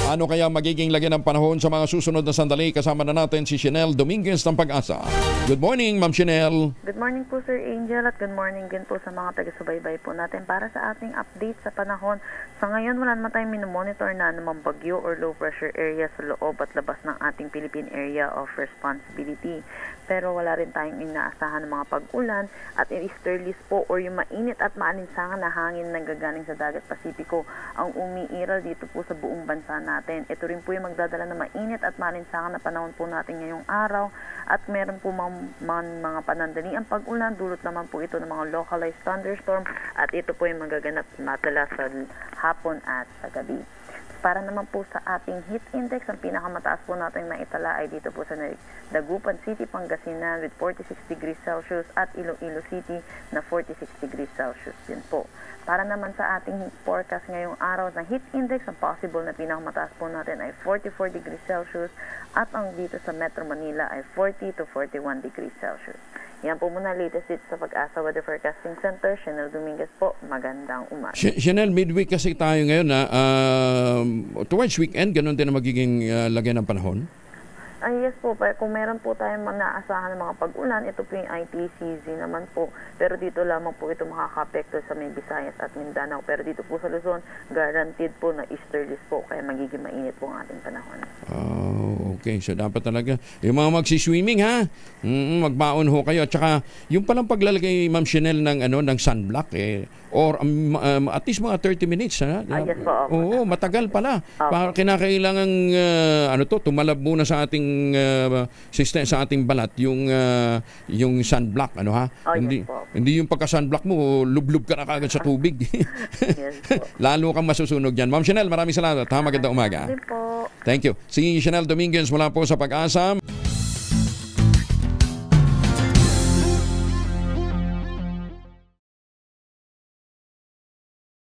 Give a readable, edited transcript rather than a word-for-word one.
Ano kaya magiging lagi ng panahon sa mga susunod na sandali? Kasama na natin si Shanelle Dominguez ng Pag-asa. Good morning, Ma'am Shanelle. Good morning po, Sir Angel, at good morning din po sa mga taga-subaybay po natin para sa ating update sa panahon. Sa ngayon, wala naman tayong minomonitor na anumang bagyo or low pressure area sa loob at labas ng ating Philippine Area of Responsibility. Pero wala rin tayong inaasahan ng mga pag-ulan at easterlies po or yung mainit at maalinsangan na hangin na gagaling sa dagat Pasipiko ang umiiral dito po sa buong bansa natin. Ito rin po yung magdadala ng mainit at maalinsangan na panahon po natin ngayong araw at meron po mga panandaliang pag-ulan. Dulot naman po ito ng mga localized thunderstorm at ito po yung magaganap madalas sa hapon at sa gabi. Para naman po sa ating heat index, ang pinakamataas po natin na itala ay dito po sa Dagupan City, Pangasinan with 46 degrees Celsius at Iloilo City na 46 degrees Celsius din po. Para naman sa ating forecast ngayong araw na heat index, ang possible na pinakamataas po natin ay 44 degrees Celsius at ang dito sa Metro Manila ay 40 to 41 degrees Celsius. Yan po muna latest dito sa Pag-asa Weather Forecasting Center. Shanelle Dominguez po, magandang umaga. Shanelle, midweek kasi tayo ngayon na towards weekend, ganun din na magiging lagyan ng panahon? Yes po, kung meron po tayong naasahan ng mga pag-ulan, ito po yung ITCZ naman po. Pero dito lamang po ito makaka-apekto sa may Visayas at Mindanao. Pero dito po sa Luzon, guaranteed po na easterlies po, kaya magiging mainit po ang ating panahon. Oh, okay. So dapat talaga, yung mga magsiswimming ha, magbaon ho kayo. At saka, yung palang paglalagay, Ma'am Shanelle, ng sunblock, or at least mga 30 minutes. Ha? Yes po. Oo, matagal pala. Para kinakailangan, tumalab muna sa ating system, sa ating balat, yung sunblock, ha? Yes Hindi yung pagka-sunblock mo, lublub ka na kagad sa tubig. Yes po. Lalo kang masusunog dyan. Ma'am Shanelle, maraming salamat. Magandang umaga. Po. Thank you. Si Shanelle Dominguez mula po sa Pag-asa.